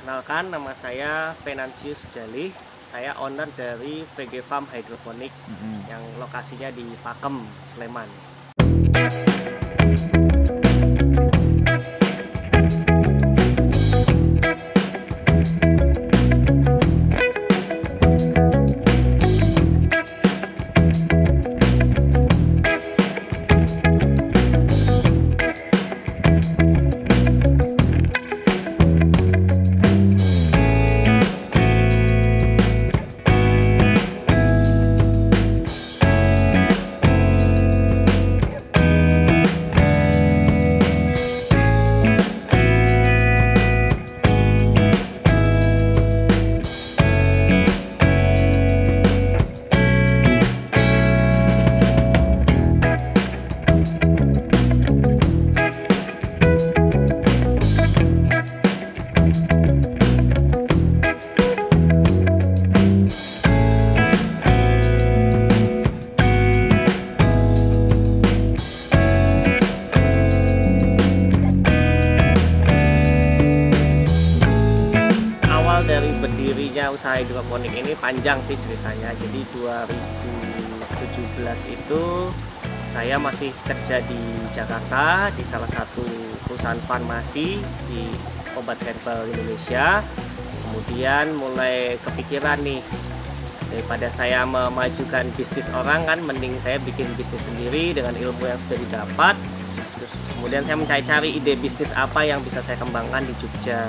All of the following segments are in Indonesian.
Perkenalkan, nama saya Venansius Jalih. Saya owner dari VG Farm Hydroponic yang lokasinya di Pakem, Sleman. Dari berdirinya usaha hidroponik ini panjang sih ceritanya. Jadi 2017 itu saya masih kerja di Jakarta di salah satu perusahaan farmasi di obat herbal Indonesia. Kemudian mulai kepikiran nih, daripada saya memajukan bisnis orang kan, mending saya bikin bisnis sendiri dengan ilmu yang sudah didapat. Terus kemudian saya mencari-cari ide bisnis apa yang bisa saya kembangkan di Jogja.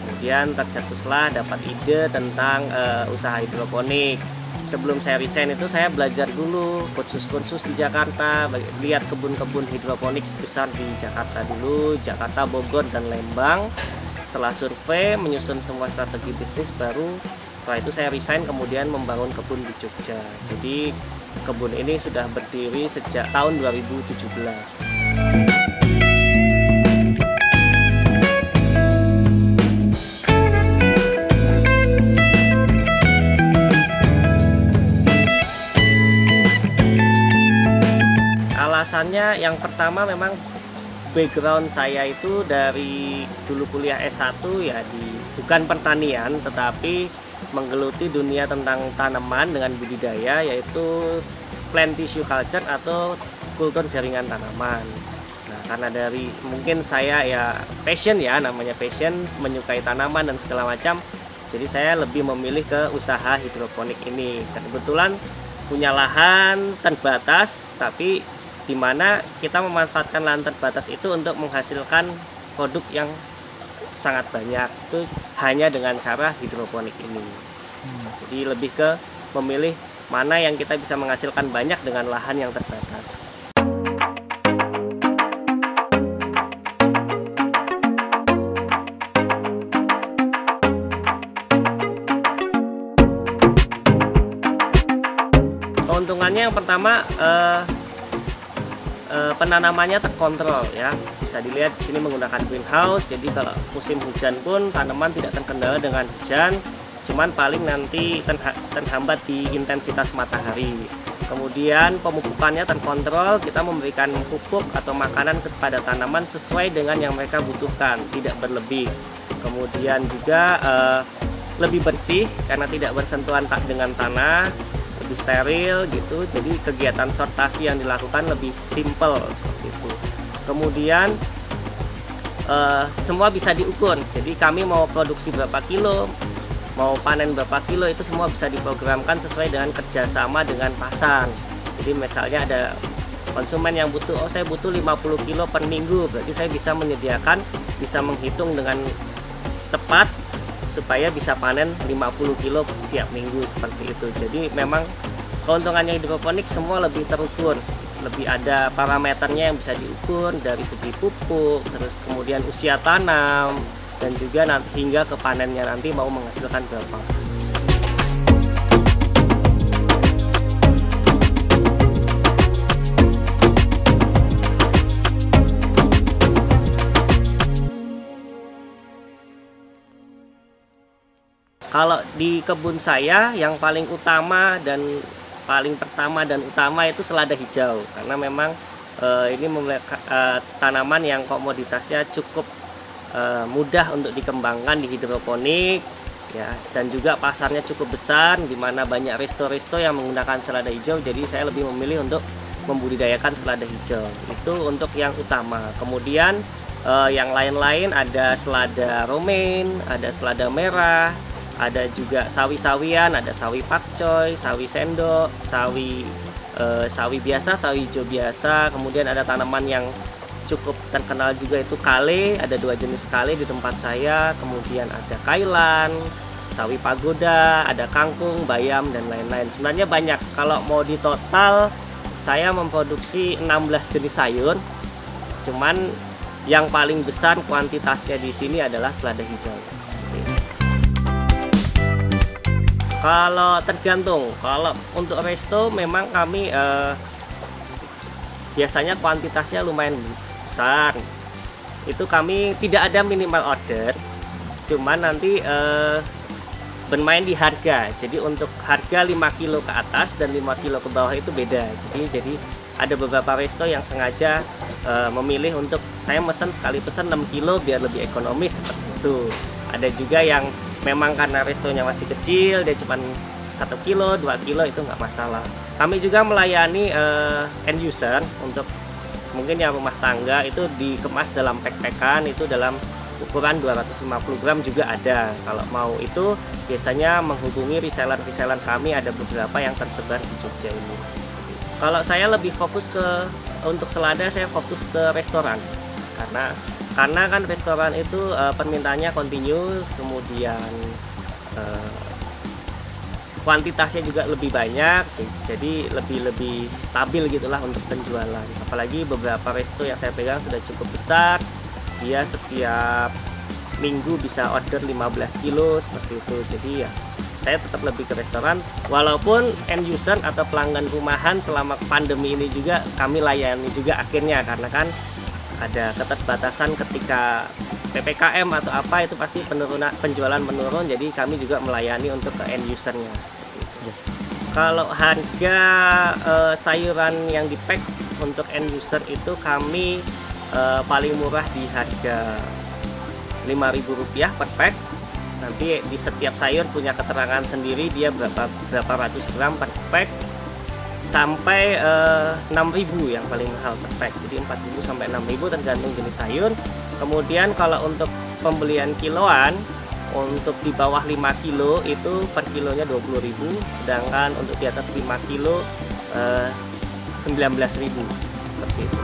Kemudian tercetuslah dapat ide tentang usaha hidroponik. Sebelum saya resign itu saya belajar dulu kursus-kursus di Jakarta, lihat kebun-kebun hidroponik besar di Jakarta dulu, Jakarta, Bogor, dan Lembang. Setelah survei, menyusun semua strategi bisnis, baru setelah itu saya resign kemudian membangun kebun di Jogja. Jadi kebun ini sudah berdiri sejak tahun 2017. Alasannya yang pertama memang background saya itu dari dulu kuliah S1 ya bukan pertanian, tetapi menggeluti dunia tentang tanaman dengan budidaya, yaitu plant tissue culture atau kultur jaringan tanaman. Nah, karena dari mungkin saya ya passion, ya namanya passion, menyukai tanaman dan segala macam, jadi saya lebih memilih ke usaha hidroponik ini. Kebetulan punya lahan terbatas, tapi di mana kita memanfaatkan lahan terbatas itu untuk menghasilkan produk yang sangat banyak, itu hanya dengan cara hidroponik ini. Jadi lebih ke memilih mana yang kita bisa menghasilkan banyak dengan lahan yang terbatas. Keuntungannya yang pertama, penanamannya terkontrol ya, bisa dilihat di sini menggunakan greenhouse. Jadi kalau musim hujan pun tanaman tidak terkendala dengan hujan, cuman paling nanti terhambat di intensitas matahari. Kemudian pemupukannya terkontrol, kita memberikan pupuk atau makanan kepada tanaman sesuai dengan yang mereka butuhkan, tidak berlebih. Kemudian juga lebih bersih karena tidak bersentuhan dengan tanah, lebih steril gitu. Jadi kegiatan sortasi yang dilakukan lebih simple seperti itu. Kemudian semua bisa diukur. Jadi kami mau produksi berapa kilo, mau panen berapa kilo, itu semua bisa diprogramkan sesuai dengan kerjasama dengan pasar. Jadi misalnya ada konsumen yang butuh, oh saya butuh 50 kilo per minggu, berarti saya bisa menyediakan, bisa menghitung dengan tepat supaya bisa panen 50 kilo tiap minggu seperti itu. Jadi memang keuntungannya hidroponik semua lebih terukur, lebih ada parameternya yang bisa diukur dari segi pupuk, terus kemudian usia tanam, dan juga nanti hingga ke panennya nanti mau menghasilkan berapa. Kalau di kebun saya yang paling utama dan paling pertama dan utama itu selada hijau, karena memang ini tanaman yang komoditasnya cukup mudah untuk dikembangkan di hidroponik ya, dan juga pasarnya cukup besar di mana banyak resto-resto yang menggunakan selada hijau. Jadi saya lebih memilih untuk membudidayakan selada hijau. Itu untuk yang utama. Kemudian yang lain-lain ada selada romaine, ada selada merah, ada juga sawi-sawian, ada sawi pakcoy, sawi sendok, sawi biasa, sawi hijau biasa. Kemudian ada tanaman yang cukup terkenal juga itu kale, ada 2 jenis kale di tempat saya. Kemudian ada kailan, sawi pagoda, ada kangkung, bayam, dan lain-lain. Sebenarnya banyak. Kalau mau di total saya memproduksi 16 jenis sayur. Cuman yang paling besar kuantitasnya di sini adalah selada hijau. Kalau tergantung, kalau untuk resto memang kami biasanya kuantitasnya lumayan besar. Itu kami tidak ada minimal order, cuman nanti bermain di harga. Jadi untuk harga 5 kilo ke atas dan 5 kilo ke bawah itu beda. Jadi ada beberapa resto yang sengaja memilih untuk saya mesen sekali pesan 6 kilo biar lebih ekonomis seperti itu. Ada juga yang memang karena restonya masih kecil, dia cuma 1 kilo, 2 kilo itu nggak masalah. Kami juga melayani end user untuk mungkin yang rumah tangga itu dikemas dalam pack-packan, itu dalam ukuran 250 gram juga ada. Kalau mau itu biasanya menghubungi reseller kami, ada beberapa yang tersebar di Jogja ini. Kalau saya lebih fokus untuk selada, saya fokus ke restoran karena kan restoran itu permintaannya continuous, kemudian kuantitasnya juga lebih banyak, jadi lebih stabil gitulah untuk penjualan. Apalagi beberapa resto yang saya pegang sudah cukup besar, dia setiap minggu bisa order 15 kilo seperti itu. Jadi ya saya tetap lebih ke restoran, walaupun end user atau pelanggan rumahan selama pandemi ini juga kami layani juga akhirnya, karena kan ada keterbatasan ketika PPKM atau apa, itu pasti penjualan menurun, jadi kami juga melayani untuk ke end usernya seperti itu. Kalau harga sayuran yang di pack untuk end user itu kami paling murah di harga Rp5.000 per pack. Nanti di setiap sayur punya keterangan sendiri dia berapa ratus gram per pack, sampai 6.000 yang paling mahal per pack. Jadi 4.000 sampai 6.000 tergantung jenis sayur. Kemudian kalau untuk pembelian kiloan, untuk di bawah 5 kilo itu per kilonya 20.000, sedangkan untuk di atas 5 kilo 19.000 seperti itu.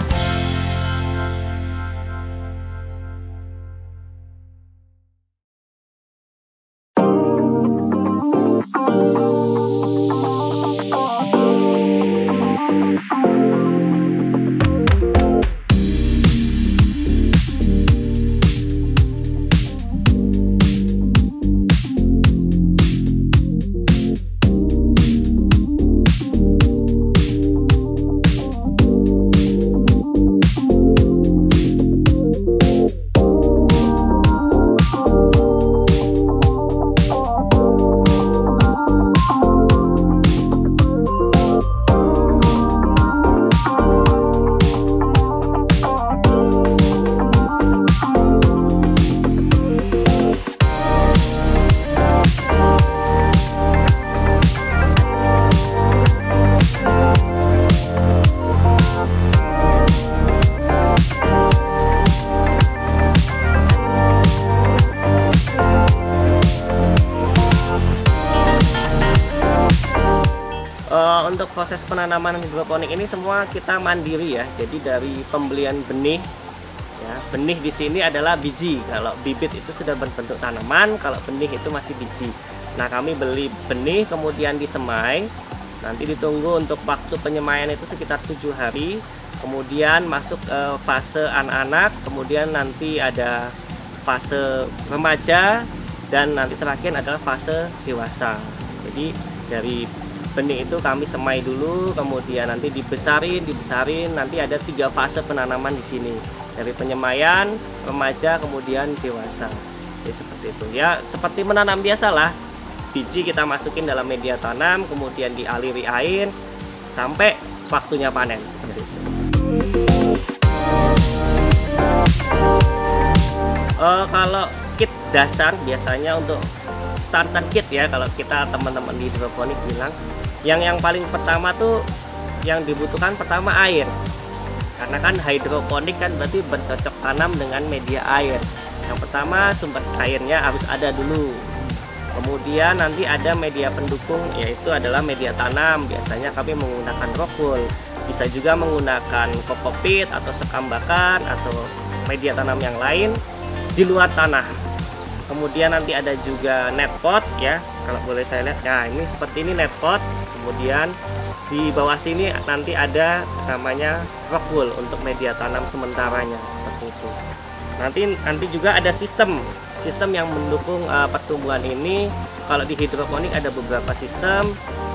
Untuk proses penanaman hidroponik ini semua kita mandiri ya. Jadi dari pembelian benih ya, benih di sini adalah biji. Kalau bibit itu sudah berbentuk tanaman, kalau benih itu masih biji. Nah, kami beli benih kemudian disemai. Nanti ditunggu untuk waktu penyemaian itu sekitar 7 hari. Kemudian masuk fase anak-anak, kemudian nanti ada fase remaja, dan nanti terakhir adalah fase dewasa. Jadi dari benih itu kami semai dulu, kemudian nanti dibesarin, nanti ada 3 fase penanaman di sini. Dari penyemaian, remaja, kemudian dewasa. Jadi seperti itu. Ya, seperti menanam biasalah. Biji kita masukin dalam media tanam, kemudian dialiri air sampai waktunya panen seperti itu. Kalau kit dasar biasanya untuk starter kit ya, kalau kita teman-teman di hidroponik bilang, yang paling pertama tuh yang dibutuhkan pertama air. Karena kan hidroponik kan berarti bercocok tanam dengan media air. Yang pertama sumber airnya harus ada dulu. Kemudian nanti ada media pendukung, yaitu adalah media tanam. Biasanya kami menggunakan rock wool. Bisa juga menggunakan kokopit atau sekam bakar atau media tanam yang lain di luar tanah. Kemudian nanti ada juga net pot ya, kalau boleh saya lihat. Nah, ini seperti ini net pot. Kemudian di bawah sini nanti ada namanya rock wool untuk media tanam sementaranya, seperti itu. Nanti juga ada sistem yang mendukung pertumbuhan ini. Kalau di hidroponik ada beberapa sistem.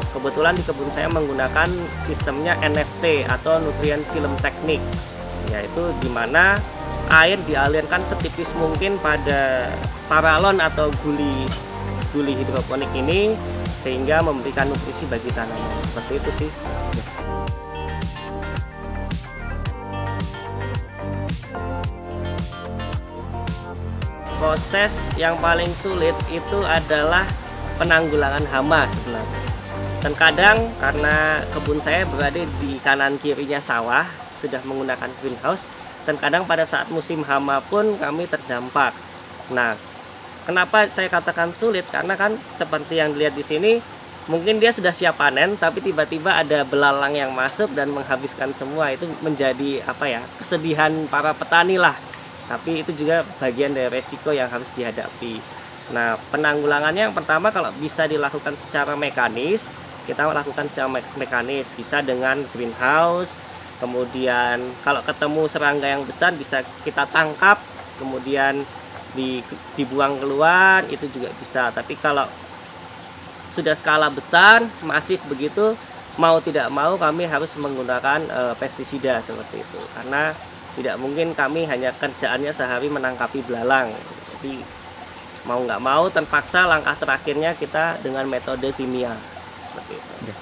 Kebetulan di kebun saya menggunakan sistemnya NFT atau nutrient film teknik, yaitu dimana air dialirkan setipis mungkin pada paralon atau guli hidroponik ini, sehingga memberikan nutrisi bagi tanaman. Seperti itu sih. Proses yang paling sulit itu adalah penanggulangan hama sebenarnya. Dan kadang karena kebun saya berada di kanan kirinya sawah, sudah menggunakan greenhouse, dan kadang pada saat musim hama pun kami terdampak. Nah, kenapa saya katakan sulit? Karena kan seperti yang dilihat di sini, mungkin dia sudah siap panen, tapi tiba-tiba ada belalang yang masuk dan menghabiskan semua. Itu menjadi kesedihan para petani lah. Tapi itu juga bagian dari resiko yang harus dihadapi. Nah, penanggulangannya yang pertama kalau bisa dilakukan secara mekanis, kita lakukan secara mekanis, bisa dengan greenhouse. Kemudian kalau ketemu serangga yang besar bisa kita tangkap, kemudian dibuang keluar, itu juga bisa. Tapi kalau sudah skala besar, masif begitu, mau tidak mau kami harus menggunakan pestisida seperti itu. Karena tidak mungkin kami hanya kerjaannya sehari menangkapi belalang. Jadi mau nggak mau terpaksa langkah terakhirnya kita dengan metode kimia seperti itu.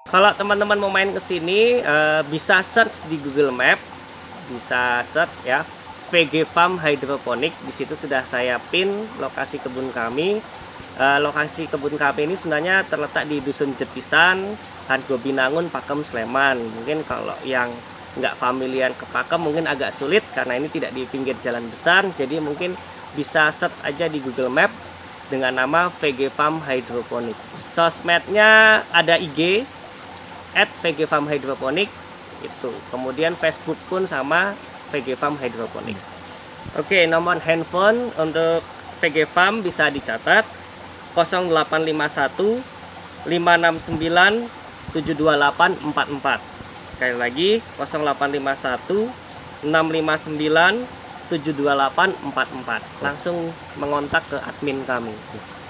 Kalau teman-teman mau main ke sini bisa search di Google Map, bisa search ya VG Farm Hydroponic. Di situ sudah saya pin lokasi kebun kami. Lokasi kebun kami ini sebenarnya terletak di Dusun Jetisan, Hargo Binangun, Pakem, Sleman. Mungkin kalau yang nggak familiar ke Pakem mungkin agak sulit karena ini tidak di pinggir jalan besar. Jadi mungkin bisa search aja di Google Map dengan nama VG Farm Hydroponic. Sosmednya ada IG @VG Farm Hydroponic itu. Kemudian Facebook pun sama VG Farm Hydroponic. Oke, nomor handphone untuk VG Farm bisa dicatat 0851 569 72844. Sekali lagi 0851 659 72844. Langsung mengontak ke admin kami.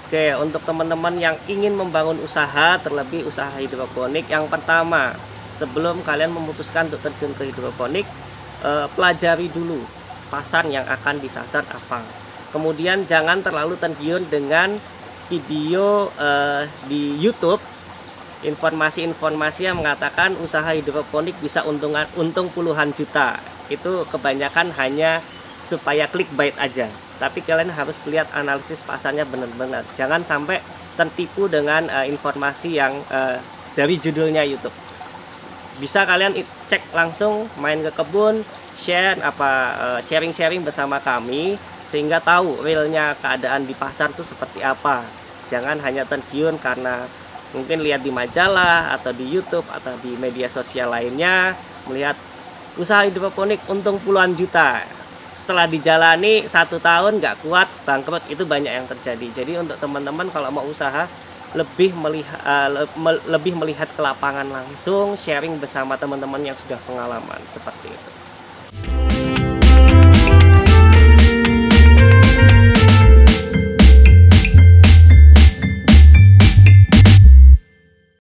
Oke, untuk teman-teman yang ingin membangun usaha, terlebih usaha hidroponik, yang pertama, sebelum kalian memutuskan untuk terjun ke hidroponik, pelajari dulu pasar yang akan disasar apa. Kemudian jangan terlalu tergiur dengan video di YouTube, informasi-informasi yang mengatakan usaha hidroponik bisa untung puluhan juta. Itu kebanyakan hanya supaya clickbait aja. Tapi kalian harus lihat analisis pasarnya benar-benar. Jangan sampai tertipu dengan informasi yang dari judulnya YouTube. Bisa kalian cek langsung, main ke kebun, sharing-sharing bersama kami sehingga tahu realnya keadaan di pasar itu seperti apa. Jangan hanya tergiur karena mungkin lihat di majalah atau di YouTube atau di media sosial lainnya melihat usaha hidroponik untung puluhan juta, setelah dijalani 1 tahun nggak kuat, bangkrut. Itu banyak yang terjadi. Jadi untuk teman-teman kalau mau usaha lebih melihat ke lapangan langsung, sharing bersama teman-teman yang sudah pengalaman seperti itu.